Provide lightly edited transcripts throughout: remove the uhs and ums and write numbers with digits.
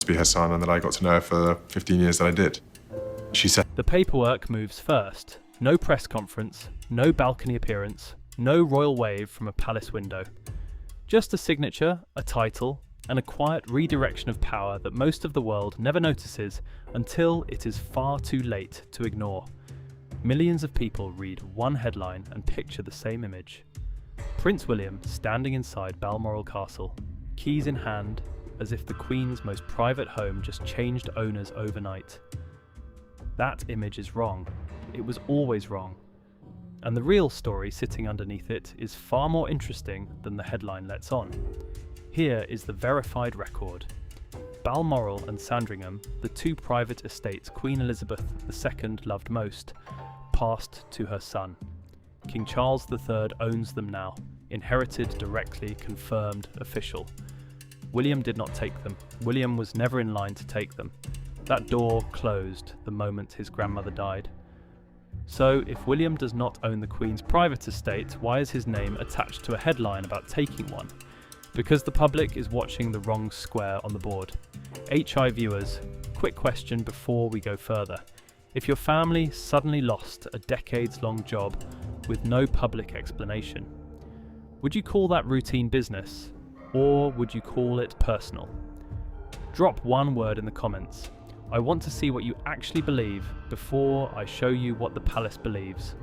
to be her son and that I got to know her for the 15 years that I did. She said, The paperwork moves first. No press conference, no balcony appearance, no royal wave from a palace window. Just a signature, a title, and a quiet redirection of power that most of the world never notices until it is far too late to ignore. Millions of people read one headline and picture the same image. Prince William standing inside Balmoral Castle, keys in hand, as if the Queen's most private home just changed owners overnight. That image is wrong. It was always wrong. And the real story sitting underneath it is far more interesting than the headline lets on. Here is the verified record. Balmoral and Sandringham, the two private estates Queen Elizabeth II loved most, passed to her son. King Charles III owns them now, inherited directly, confirmed, official. William did not take them. William was never in line to take them. That door closed the moment his grandmother died. So, if William does not own the Queen's private estate, why is his name attached to a headline about taking one? Because the public is watching the wrong square on the board. HI viewers, quick question before we go further. If your family suddenly lost a decades-long job with no public explanation, would you call that routine business, or would you call it personal? Drop one word in the comments. I want to see what you actually believe before I show you what the palace believes.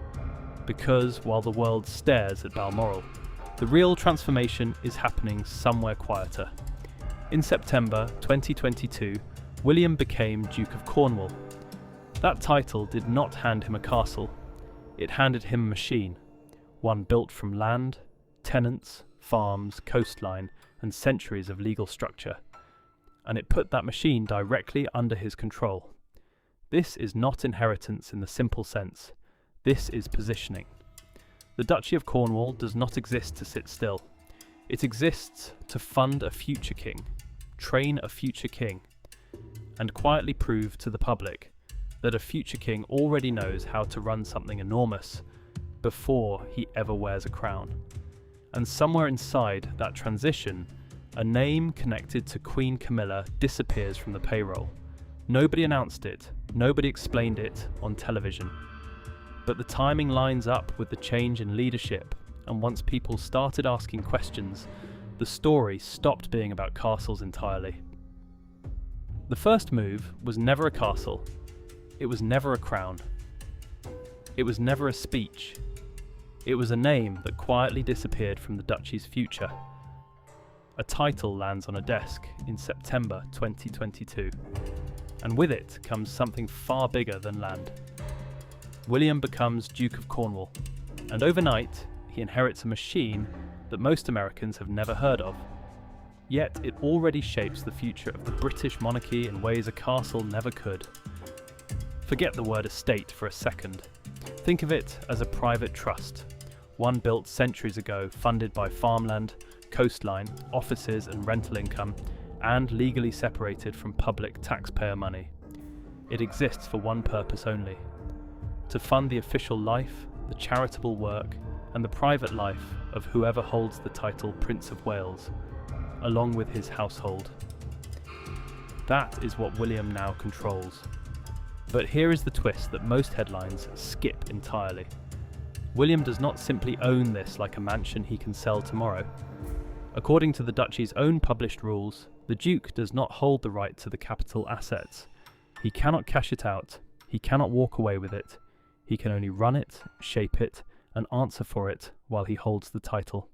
Because while the world stares at Balmoral, the real transformation is happening somewhere quieter. In September 2022, William became Duke of Cornwall. That title did not hand him a castle. It handed him a machine, one built from land, tenants, farms, coastline, and centuries of legal structure. And it put that machine directly under his control. This is not inheritance in the simple sense. This is positioning. The Duchy of Cornwall does not exist to sit still. It exists to fund a future king, train a future king, and quietly prove to the public that a future king already knows how to run something enormous before he ever wears a crown. And somewhere inside that transition, a name connected to Queen Camilla disappears from the payroll. Nobody announced it, nobody explained it on television. But the timing lines up with the change in leadership, and once people started asking questions, the story stopped being about castles entirely. The first move was never a castle. It was never a crown. It was never a speech. It was a name that quietly disappeared from the duchy's future. A title lands on a desk in September 2022, and with it comes something far bigger than land. William becomes Duke of Cornwall, and overnight he inherits a machine that most Americans have never heard of. Yet it already shapes the future of the British monarchy in ways a castle never could. Forget the word estate for a second. Think of it as a private trust, one built centuries ago, funded by farmland, coastline, offices and rental income, and legally separated from public taxpayer money. It exists for one purpose only: to fund the official life, the charitable work, and the private life of whoever holds the title Prince of Wales, along with his household. That is what William now controls. But here is the twist that most headlines skip entirely. William does not simply own this like a mansion he can sell tomorrow. According to the duchy's own published rules, the Duke does not hold the right to the capital assets. He cannot cash it out, he cannot walk away with it. He can only run it, shape it, and answer for it while he holds the title.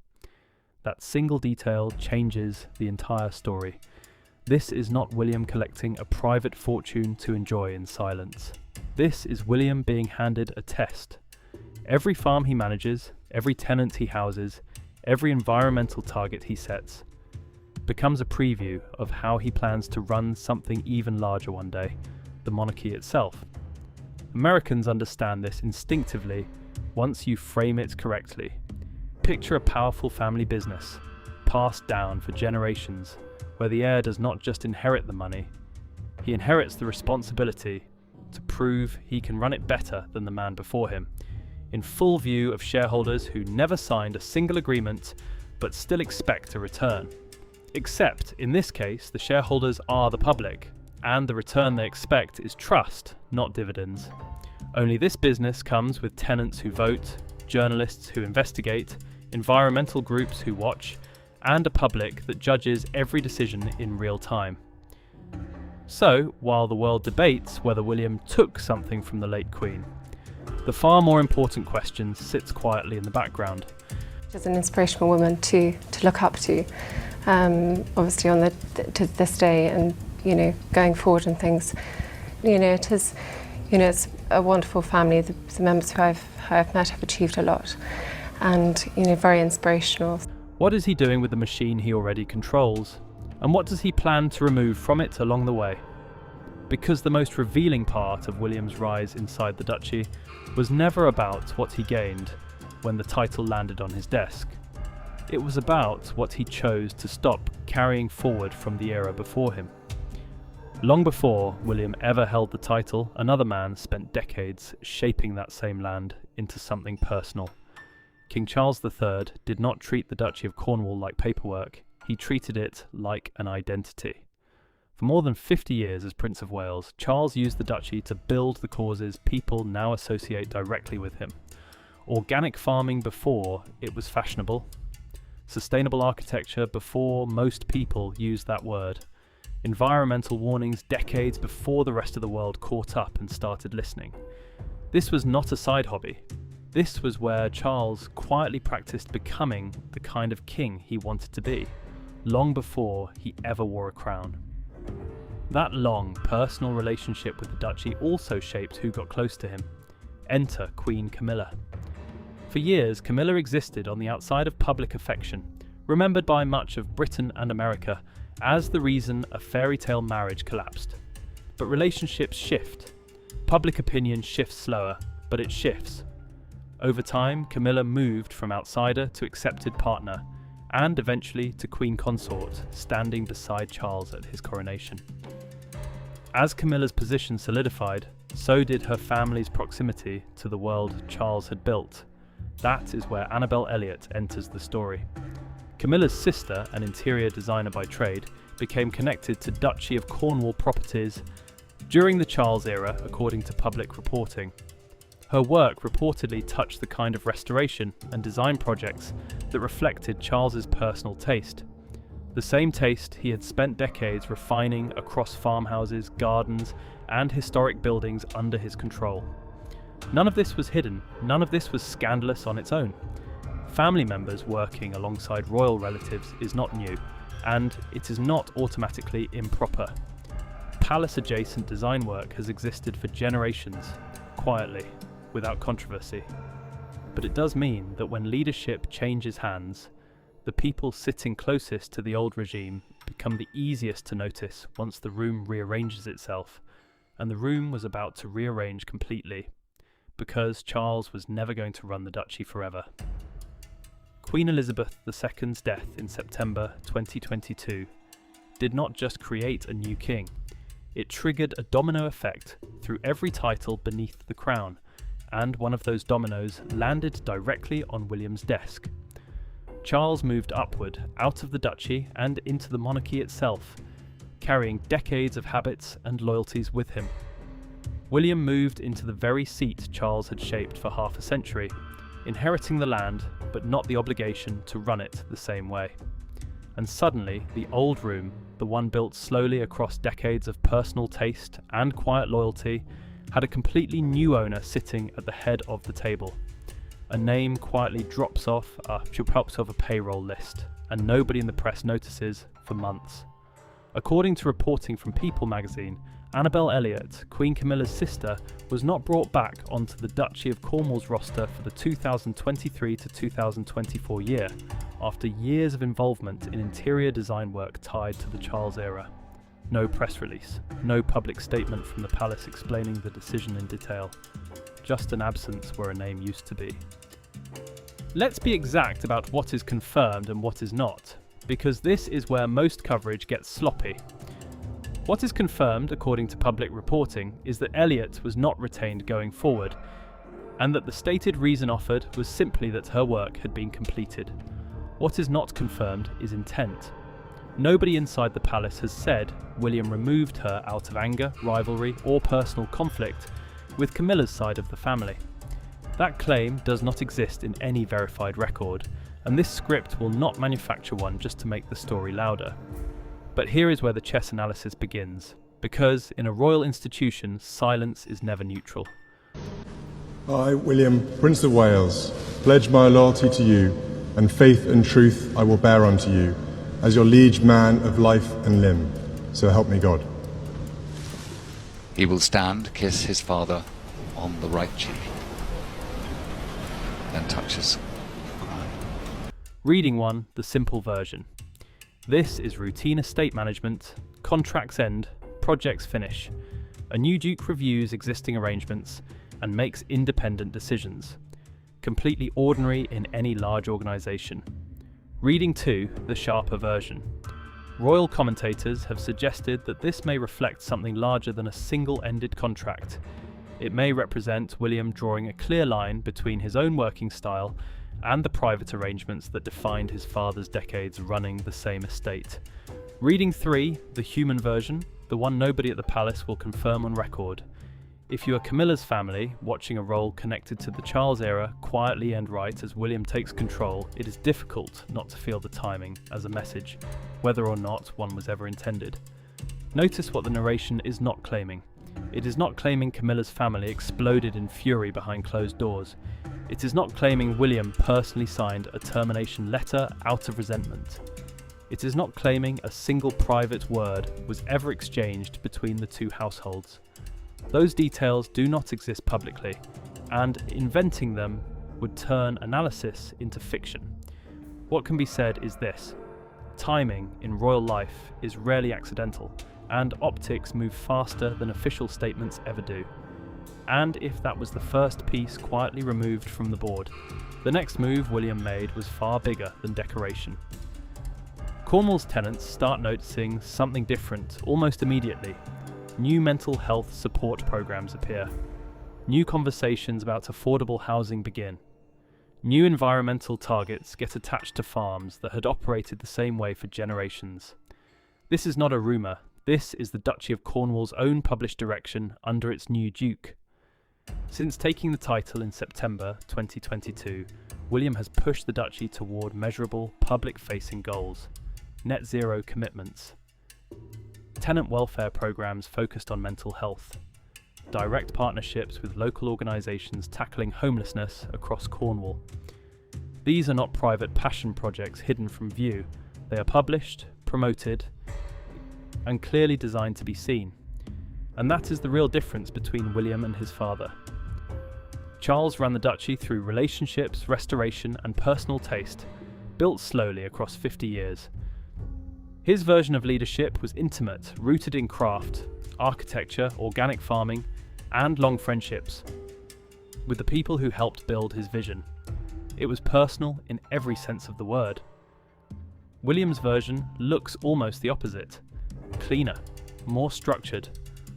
That single detail changes the entire story. This is not William collecting a private fortune to enjoy in silence. This is William being handed a test. Every farm he manages, every tenant he houses, every environmental target he sets, becomes a preview of how he plans to run something even larger one day, the monarchy itself. Americans understand this instinctively once you frame it correctly. Picture a powerful family business, passed down for generations, where the heir does not just inherit the money, he inherits the responsibility to prove he can run it better than the man before him, in full view of shareholders who never signed a single agreement but still expect a return. Except, in this case, the shareholders are the public, and the return they expect is trust, not dividends. Only this business comes with tenants who vote, journalists who investigate, environmental groups who watch, and a public that judges every decision in real time. So, while the world debates whether William took something from the late Queen, the far more important question sits quietly in the background. She's an inspirational woman to look up to, obviously to this day, and going forward and things. It is, it's a wonderful family. The members who I've met have achieved a lot, and very inspirational. What is he doing with the machine he already controls? And what does he plan to remove from it along the way? Because the most revealing part of William's rise inside the duchy was never about what he gained when the title landed on his desk. It was about what he chose to stop carrying forward from the era before him. Long before William ever held the title, another man spent decades shaping that same land into something personal. King Charles III did not treat the Duchy of Cornwall like paperwork, he treated it like an identity. For more than 50 years as Prince of Wales, Charles used the duchy to build the causes people now associate directly with him. Organic farming before it was fashionable. Sustainable architecture before most people used that word. Environmental warnings decades before the rest of the world caught up and started listening. This was not a side hobby. This was where Charles quietly practiced becoming the kind of king he wanted to be, long before he ever wore a crown. That long, personal relationship with the duchy also shaped who got close to him. Enter Queen Camilla. For years, Camilla existed on the outside of public affection, remembered by much of Britain and America as the reason a fairy tale marriage collapsed. But relationships shift. Public opinion shifts slower, but it shifts. Over time, Camilla moved from outsider to accepted partner, and eventually to Queen Consort, standing beside Charles at his coronation. As Camilla's position solidified, so did her family's proximity to the world Charles had built. That is where Annabel Elliott enters the story. Camilla's sister, an interior designer by trade, became connected to Duchy of Cornwall properties during the Charles era, according to public reporting. Her work reportedly touched the kind of restoration and design projects that reflected Charles's personal taste. The same taste he had spent decades refining across farmhouses, gardens, and historic buildings under his control. None of this was hidden, none of this was scandalous on its own. Family members working alongside royal relatives is not new, and it is not automatically improper. Palace-adjacent design work has existed for generations, quietly, without controversy. But it does mean that when leadership changes hands, the people sitting closest to the old regime become the easiest to notice once the room rearranges itself, and the room was about to rearrange completely, because Charles was never going to run the duchy forever. Queen Elizabeth II's death in September 2022 did not just create a new king, it triggered a domino effect through every title beneath the crown, and one of those dominoes landed directly on William's desk. Charles moved upward, out of the duchy and into the monarchy itself, carrying decades of habits and loyalties with him. William moved into the very seat Charles had shaped for half a century, inheriting the land, but not the obligation to run it the same way. And suddenly, the old room, the one built slowly across decades of personal taste and quiet loyalty, had a completely new owner sitting at the head of the table. A name quietly drops off a payroll list, and nobody in the press notices for months. According to reporting from People magazine, Annabel Elliott, Queen Camilla's sister, was not brought back onto the Duchy of Cornwall's roster for the 2023 to 2024 year, after years of involvement in interior design work tied to the Charles era. No press release, no public statement from the palace explaining the decision in detail, just an absence where a name used to be. Let's be exact about what is confirmed and what is not, because this is where most coverage gets sloppy. What is confirmed, according to public reporting, is that Elliott was not retained going forward, and that the stated reason offered was simply that her work had been completed. What is not confirmed is intent. Nobody inside the palace has said William removed her out of anger, rivalry, or personal conflict with Camilla's side of the family. That claim does not exist in any verified record, and this script will not manufacture one just to make the story louder. But here is where the chess analysis begins, because in a royal institution, silence is never neutral. I, William, Prince of Wales, pledge my loyalty to you, and faith and truth I will bear unto you, as your liege man of life and limb, so help me God. He will stand, kiss his father on the right cheek, then touches the crown. Reading 1, the simple version. This is routine estate management, contracts end, projects finish. A new duke reviews existing arrangements and makes independent decisions. Completely ordinary in any large organisation. Reading 2, the sharper version. Royal commentators have suggested that this may reflect something larger than a single-ended contract. It may represent William drawing a clear line between his own working style and the private arrangements that defined his father's decades running the same estate. Reading 3, the human version, the one nobody at the palace will confirm on record. If you are Camilla's family, watching a role connected to the Charles era quietly end right as William takes control, it is difficult not to feel the timing as a message, whether or not one was ever intended. Notice what the narration is not claiming. It is not claiming Camilla's family exploded in fury behind closed doors. It is not claiming William personally signed a termination letter out of resentment. It is not claiming a single private word was ever exchanged between the two households. Those details do not exist publicly, and inventing them would turn analysis into fiction. What can be said is this: timing in royal life is rarely accidental, and optics move faster than official statements ever do. And if that was the first piece quietly removed from the board, the next move William made was far bigger than decoration. Cornwall's tenants start noticing something different almost immediately. New mental health support programs appear. New conversations about affordable housing begin. New environmental targets get attached to farms that had operated the same way for generations. This is not a rumour. This is the Duchy of Cornwall's own published direction under its new Duke. Since taking the title in September 2022, William has pushed the Duchy toward measurable, public-facing goals. Net zero commitments. Tenant welfare programs focused on mental health. Direct partnerships with local organisations tackling homelessness across Cornwall. These are not private passion projects hidden from view. They are published, promoted, and clearly designed to be seen. And that is the real difference between William and his father. Charles ran the duchy through relationships, restoration, and personal taste, built slowly across 50 years. His version of leadership was intimate, rooted in craft, architecture, organic farming, and long friendships with the people who helped build his vision. It was personal in every sense of the word. William's version looks almost the opposite. Cleaner, more structured,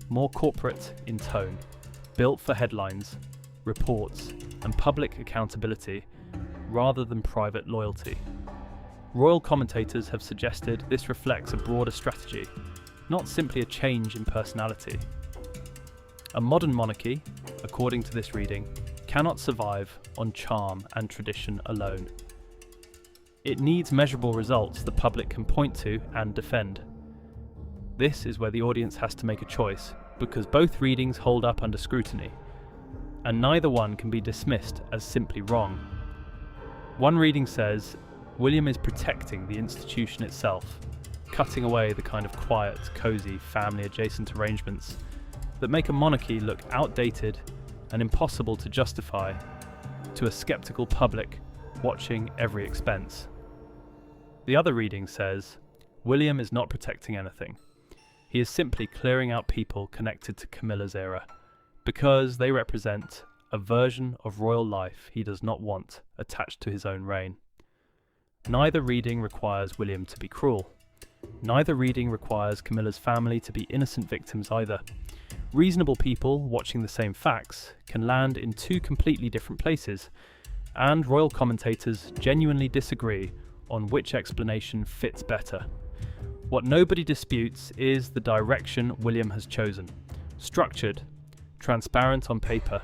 more corporate in tone, built for headlines, reports, and public accountability rather than private loyalty. Royal commentators have suggested this reflects a broader strategy, not simply a change in personality. A modern monarchy, according to this reading, cannot survive on charm and tradition alone. It needs measurable results the public can point to and defend. This is where the audience has to make a choice, because both readings hold up under scrutiny, and neither one can be dismissed as simply wrong. One reading says, William is protecting the institution itself, cutting away the kind of quiet, cosy, family-adjacent arrangements that make a monarchy look outdated and impossible to justify to a sceptical public watching every expense. The other reading says, William is not protecting anything. He is simply clearing out people connected to Camilla's era, because they represent a version of royal life he does not want attached to his own reign. Neither reading requires William to be cruel. Neither reading requires Camilla's family to be innocent victims either. Reasonable people watching the same facts can land in two completely different places, and royal commentators genuinely disagree on which explanation fits better. What nobody disputes is the direction William has chosen. Structured, transparent on paper,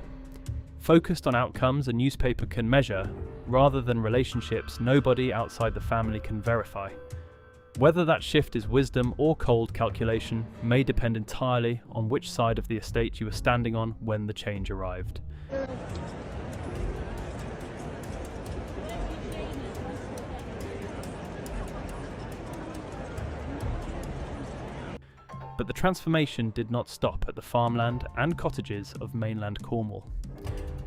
focused on outcomes a newspaper can measure, rather than relationships nobody outside the family can verify. Whether that shift is wisdom or cold calculation may depend entirely on which side of the estate you were standing on when the change arrived. But the transformation did not stop at the farmland and cottages of mainland Cornwall.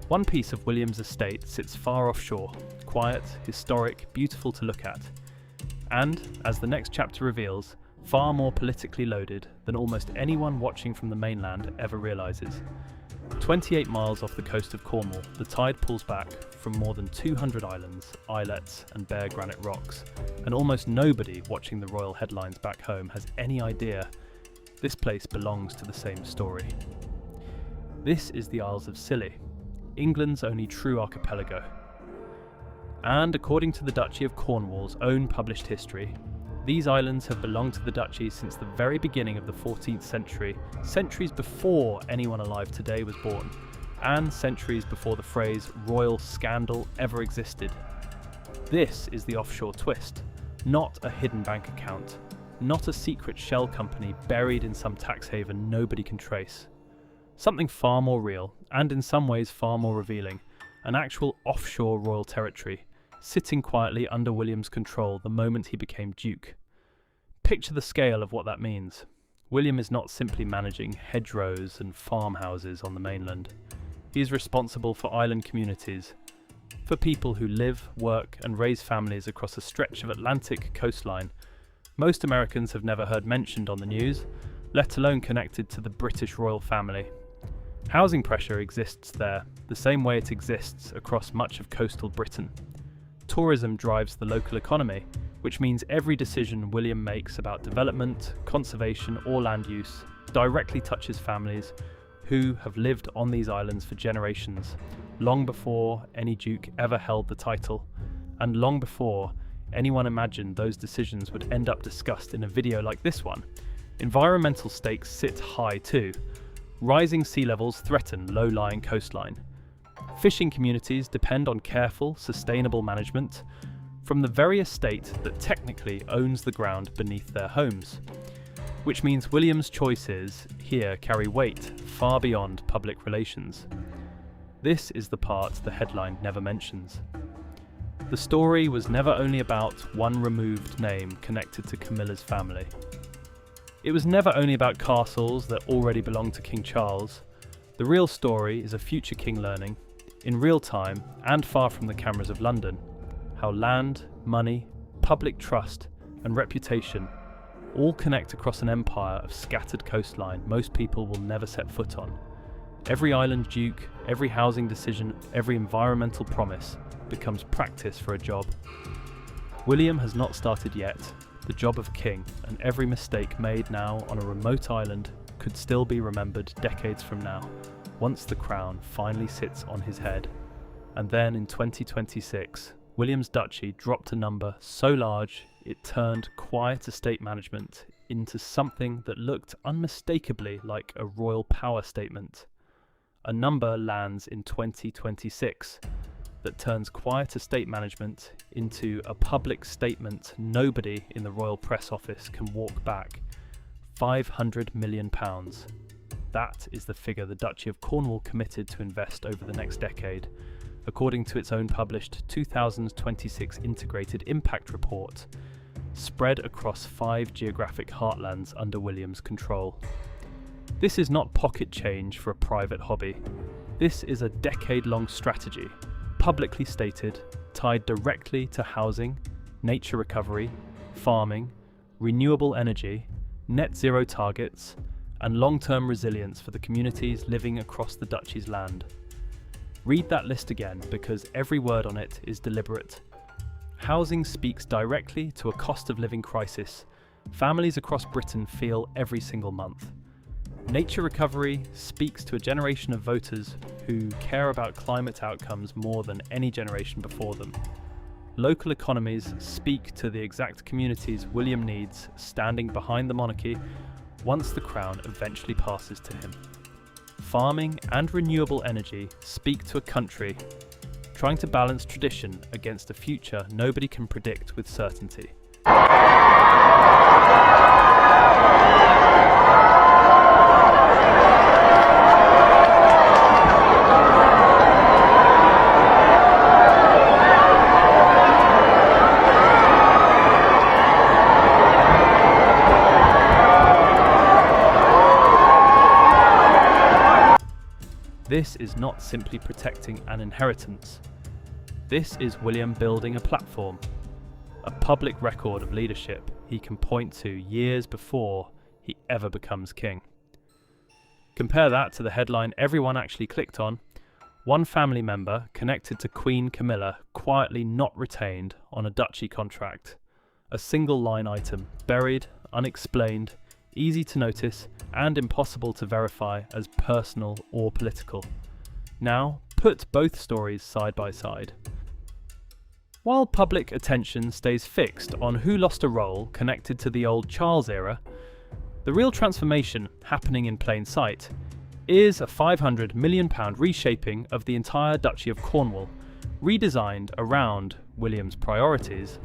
One piece of William's estate sits far offshore, quiet, historic, beautiful to look at, and, as the next chapter reveals, far more politically loaded than almost anyone watching from the mainland ever realises. 28 miles off the coast of Cornwall, the tide pulls back from more than 200 islands, islets and bare granite rocks, and almost nobody watching the royal headlines back home has any idea this place belongs to the same story. This is the Isles of Scilly, England's only true archipelago. And according to the Duchy of Cornwall's own published history, these islands have belonged to the duchy since the very beginning of the 14th century, centuries before anyone alive today was born, and centuries before the phrase royal scandal ever existed. This is the offshore twist, not a hidden bank account, not a secret shell company buried in some tax haven nobody can trace. Something far more real, and in some ways far more revealing, an actual offshore royal territory, sitting quietly under William's control the moment he became Duke. Picture the scale of what that means. William is not simply managing hedgerows and farmhouses on the mainland. He is responsible for island communities, for people who live, work and raise families across a stretch of Atlantic coastline most Americans have never heard mentioned on the news, let alone connected to the British royal family. Housing pressure exists there, the same way it exists across much of coastal Britain. Tourism drives the local economy, which means every decision William makes about development, conservation or land use directly touches families who have lived on these islands for generations, long before any duke ever held the title, and long before anyone imagined those decisions would end up discussed in a video like this one. Environmental stakes sit high too. Rising sea levels threaten low-lying coastline. Fishing communities depend on careful, sustainable management from the very estate that technically owns the ground beneath their homes. Which means William's choices here carry weight far beyond public relations. This is the part the headline never mentions. The story was never only about one removed name connected to Camilla's family. It was never only about castles that already belonged to King Charles. The real story is a future king learning, in real time and far from the cameras of London, how land, money, public trust and reputation all connect across an empire of scattered coastline most people will never set foot on. Every island duke, every housing decision, every environmental promise becomes practice for a job. William has not started yet, the job of king, and every mistake made now on a remote island could still be remembered decades from now, once the crown finally sits on his head. And then in 2026, William's duchy dropped a number so large it turned quiet estate management into something that looked unmistakably like a royal power statement. A number lands in 2026 that turns quiet estate management into a public statement nobody in the Royal Press Office can walk back. £500 million. That is the figure the Duchy of Cornwall committed to invest over the next decade, according to its own published 2026 Integrated Impact Report, spread across 5 geographic heartlands under William's control. This is not pocket change for a private hobby. This is a decade-long strategy, publicly stated, tied directly to housing, nature recovery, farming, renewable energy, net zero targets, and long-term resilience for the communities living across the Duchy's land. Read that list again because every word on it is deliberate. Housing speaks directly to a cost of living crisis families across Britain feel every single month. Nature recovery speaks to a generation of voters who care about climate outcomes more than any generation before them. local economies speak to the exact communities William needs standing behind the monarchy once the crown eventually passes to him. Farming and renewable energy speak to a country trying to balance tradition against a future nobody can predict with certainty. This is not simply protecting an inheritance. This is William building a platform, a public record of leadership he can point to years before he ever becomes king. Compare that to the headline everyone actually clicked on: one family member connected to Queen Camilla quietly not retained on a duchy contract. A single line item, buried, unexplained, easy to notice, and impossible to verify as personal or political. Now, put both stories side by side. While public attention stays fixed on who lost a role connected to the old Charles era, the real transformation happening in plain sight is a £500 million reshaping of the entire Duchy of Cornwall, redesigned around William's priorities,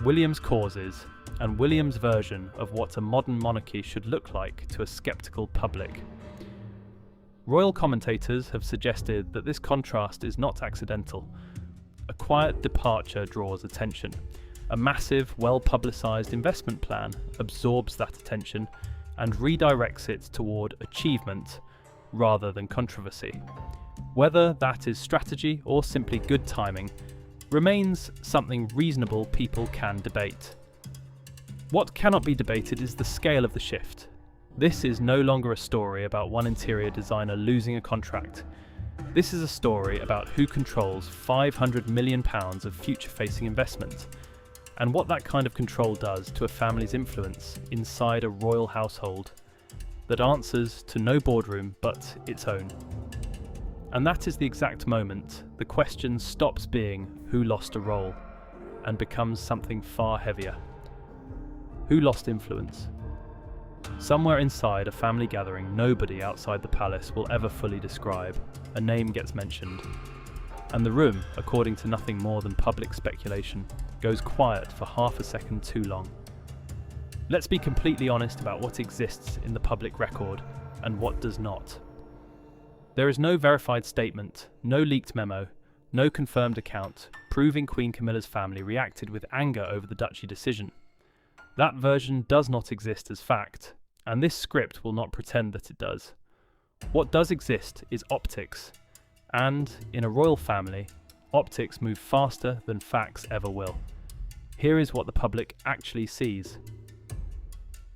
William's causes, and William's version of what a modern monarchy should look like to a sceptical public. Royal commentators have suggested that this contrast is not accidental. A quiet departure draws attention. A massive, well-publicised investment plan absorbs that attention and redirects it toward achievement rather than controversy. Whether that is strategy or simply good timing remains something reasonable people can debate. What cannot be debated is the scale of the shift. This is no longer a story about one interior designer losing a contract. This is a story about who controls £500 million of future-facing investment, and what that kind of control does to a family's influence inside a royal household that answers to no boardroom but its own. And that is the exact moment the question stops being who lost a role and becomes something far heavier. Who lost influence? Somewhere inside a family gathering nobody outside the palace will ever fully describe, a name gets mentioned, and the room, according to nothing more than public speculation, goes quiet for half a second too long. Let's be completely honest about what exists in the public record and what does not. There is no verified statement, no leaked memo, no confirmed account proving Queen Camilla's family reacted with anger over the duchy decision. That version does not exist as fact, and this script will not pretend that it does. What does exist is optics, and in a royal family, optics move faster than facts ever will. Here is what the public actually sees.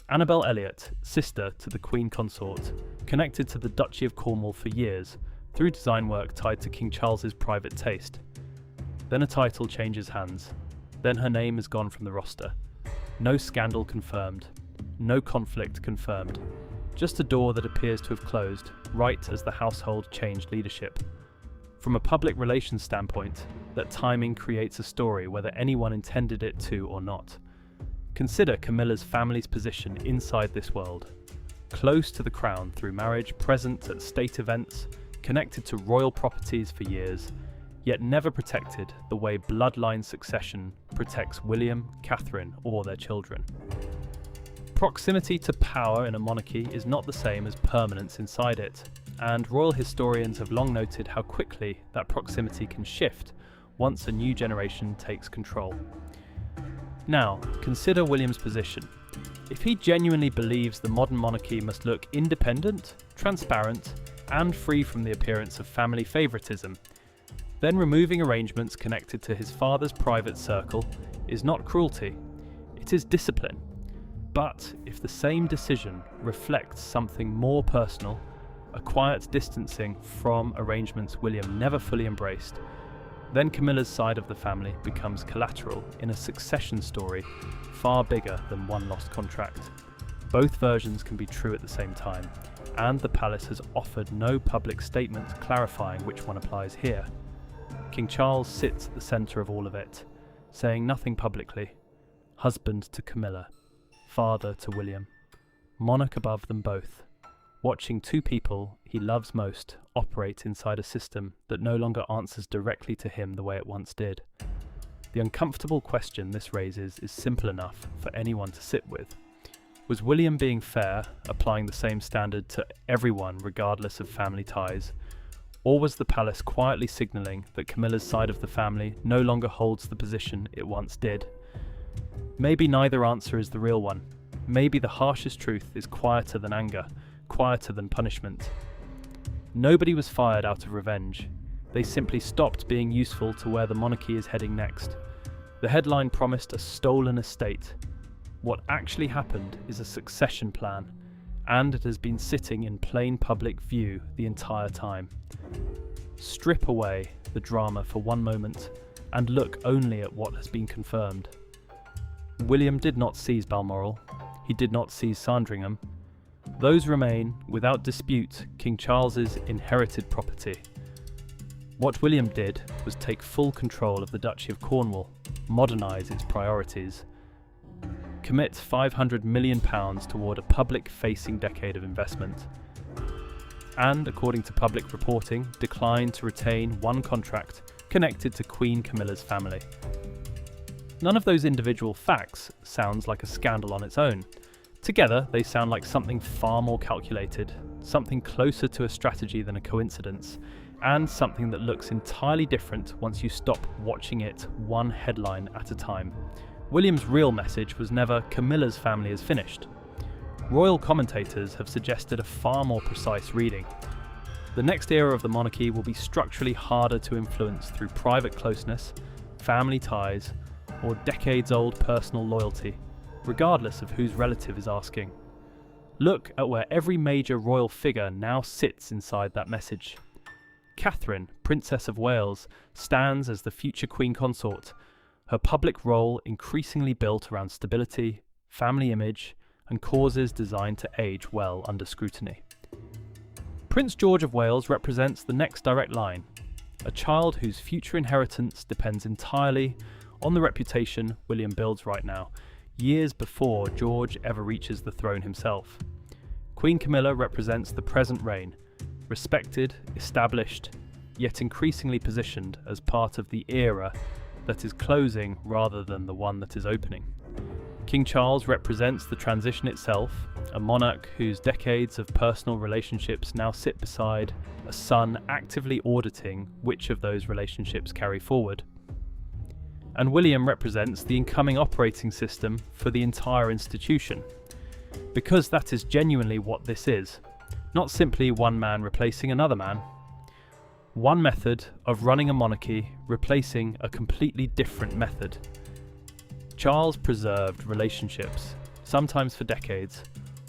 Annabel Elliot, sister to the Queen Consort, connected to the Duchy of Cornwall for years, through design work tied to King Charles's private taste. Then a title changes hands. Then her name is gone from the roster. No scandal confirmed. No conflict confirmed. Just a door that appears to have closed, right as the household changed leadership. From a public relations standpoint, that timing creates a story whether anyone intended it to or not. Consider Camilla's family's position inside this world. Close to the crown through marriage, present at state events, connected to royal properties for years, yet never protected the way bloodline succession protects William, Catherine, or their children. Proximity to power in a monarchy is not the same as permanence inside it, and royal historians have long noted how quickly that proximity can shift once a new generation takes control. Now, consider William's position. If he genuinely believes the modern monarchy must look independent, transparent, and free from the appearance of family favouritism, then removing arrangements connected to his father's private circle is not cruelty, it is discipline. But if the same decision reflects something more personal, a quiet distancing from arrangements William never fully embraced, then Camilla's side of the family becomes collateral in a succession story far bigger than one lost contract. Both versions can be true at the same time, and the palace has offered no public statement clarifying which one applies here. King Charles sits at the centre of all of it, saying nothing publicly, husband to Camilla, father to William, monarch above them both, watching two people he loves most operate inside a system that no longer answers directly to him the way it once did. The uncomfortable question this raises is simple enough for anyone to sit with. Was William being fair, applying the same standard to everyone regardless of family ties? Or was the palace quietly signalling that Camilla's side of the family no longer holds the position it once did? Maybe neither answer is the real one. Maybe the harshest truth is quieter than anger, quieter than punishment. Nobody was fired out of revenge. They simply stopped being useful to where the monarchy is heading next. The headline promised a stolen estate. What actually happened is a succession plan, and it has been sitting in plain public view the entire time. Strip away the drama for one moment and look only at what has been confirmed. William did not seize Balmoral. He did not seize Sandringham. Those remain, without dispute, King Charles's inherited property. What William did was take full control of the Duchy of Cornwall, modernise its priorities, commit £500 million toward a public-facing decade of investment, and, according to public reporting, decline to retain one contract connected to Queen Camilla's family. None of those individual facts sounds like a scandal on its own. Together, they sound like something far more calculated, something closer to a strategy than a coincidence, and something that looks entirely different once you stop watching it one headline at a time. William's real message was never "Camilla's family is finished." Royal commentators have suggested a far more precise reading. The next era of the monarchy will be structurally harder to influence through private closeness, family ties, or decades-old personal loyalty, regardless of whose relative is asking. Look at where every major royal figure now sits inside that message. Catherine, Princess of Wales, stands as the future Queen Consort, her public role increasingly built around stability, family image, and causes designed to age well under scrutiny. Prince George of Wales represents the next direct line, a child whose future inheritance depends entirely on the reputation William builds right now, years before George ever reaches the throne himself. Queen Camilla represents the present reign, respected, established, yet increasingly positioned as part of the era that is closing rather than the one that is opening. King Charles represents the transition itself, a monarch whose decades of personal relationships now sit beside a son actively auditing which of those relationships carry forward. And William represents the incoming operating system for the entire institution, because that is genuinely what this is, not simply one man replacing another man. One method of running a monarchy replacing a completely different method. Charles preserved relationships, sometimes for decades,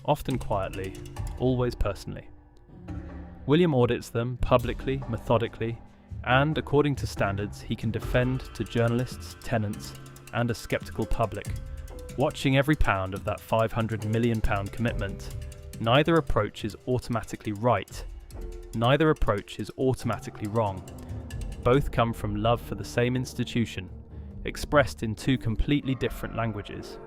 often quietly, always personally. William audits them publicly, methodically, and according to standards he can defend to journalists, tenants, and a sceptical public. Watching every pound of that £500 million commitment, neither approach is automatically right. Neither approach is automatically wrong. Both come from love for the same institution, expressed in two completely different languages.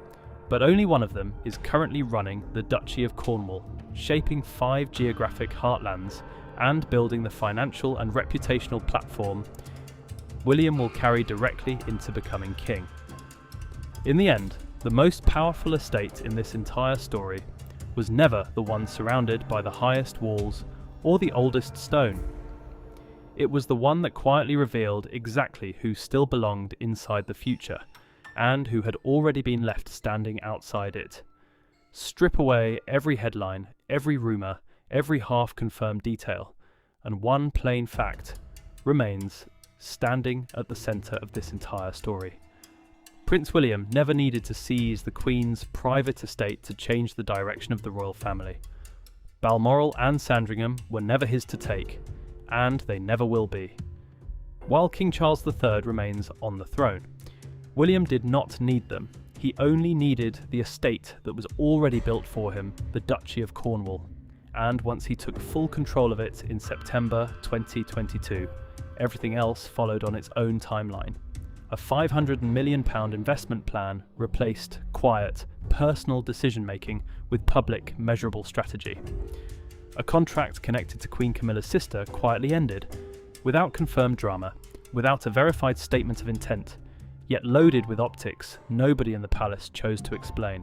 But only one of them is currently running the Duchy of Cornwall, shaping 5 geographic heartlands and building the financial and reputational platform William will carry directly into becoming king. In the end, the most powerful estate in this entire story was never the one surrounded by the highest walls or the oldest stone. It was the one that quietly revealed exactly who still belonged inside the future, and who had already been left standing outside it. Strip away every headline, every rumour, every half-confirmed detail, and one plain fact remains standing at the centre of this entire story. Prince William never needed to seize the Queen's private estate to change the direction of the royal family. Balmoral and Sandringham were never his to take, and they never will be. While King Charles III remains on the throne, William did not need them. He only needed the estate that was already built for him, the Duchy of Cornwall. And once he took full control of it in September 2022, everything else followed on its own timeline. a £500 million investment plan replaced quiet, personal decision-making with public, measurable strategy. A contract connected to Queen Camilla's sister quietly ended, without confirmed drama, without a verified statement of intent, yet loaded with optics nobody in the palace chose to explain.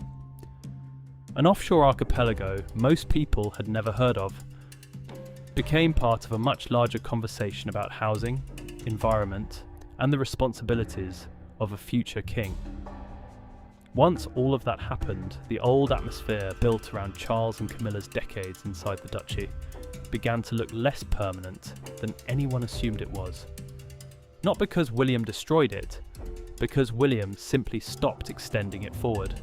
An offshore archipelago most people had never heard of became part of a much larger conversation about housing, environment, and the responsibilities of a future king. Once all of that happened, the old atmosphere built around Charles and Camilla's decades inside the duchy began to look less permanent than anyone assumed it was. Not because William destroyed it, because William simply stopped extending it forward.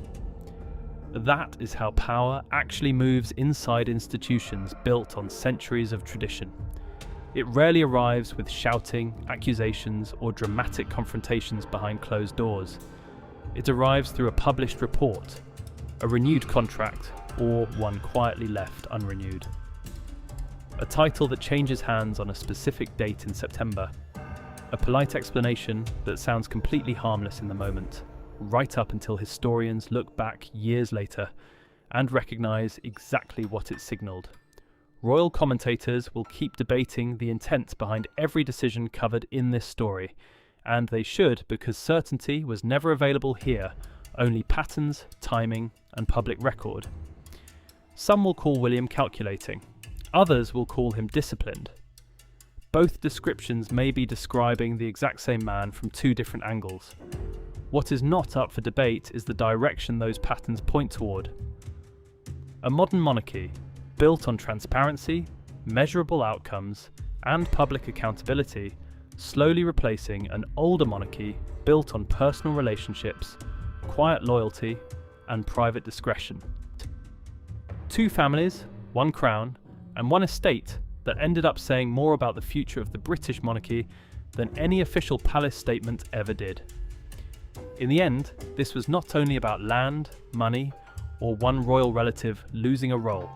That is how power actually moves inside institutions built on centuries of tradition. It rarely arrives with shouting, accusations, or dramatic confrontations behind closed doors. It arrives through a published report, a renewed contract, or one quietly left unrenewed. A title that changes hands on a specific date in September. A polite explanation that sounds completely harmless in the moment, right up until historians look back years later and recognise exactly what it signalled. Royal commentators will keep debating the intent behind every decision covered in this story, and they should, because certainty was never available here, only patterns, timing, and public record. Some will call William calculating, others will call him disciplined. Both descriptions may be describing the exact same man from two different angles. What is not up for debate is the direction those patterns point toward. A modern monarchy, built on transparency, measurable outcomes, and public accountability, slowly replacing an older monarchy built on personal relationships, quiet loyalty, and private discretion. Two families, one crown, and one estate that ended up saying more about the future of the British monarchy than any official palace statement ever did. In the end, this was not only about land, money, or one royal relative losing a role.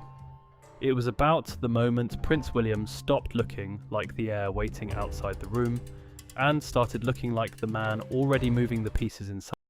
It was about the moment Prince William stopped looking like the heir waiting outside the room and started looking like the man already moving the pieces inside.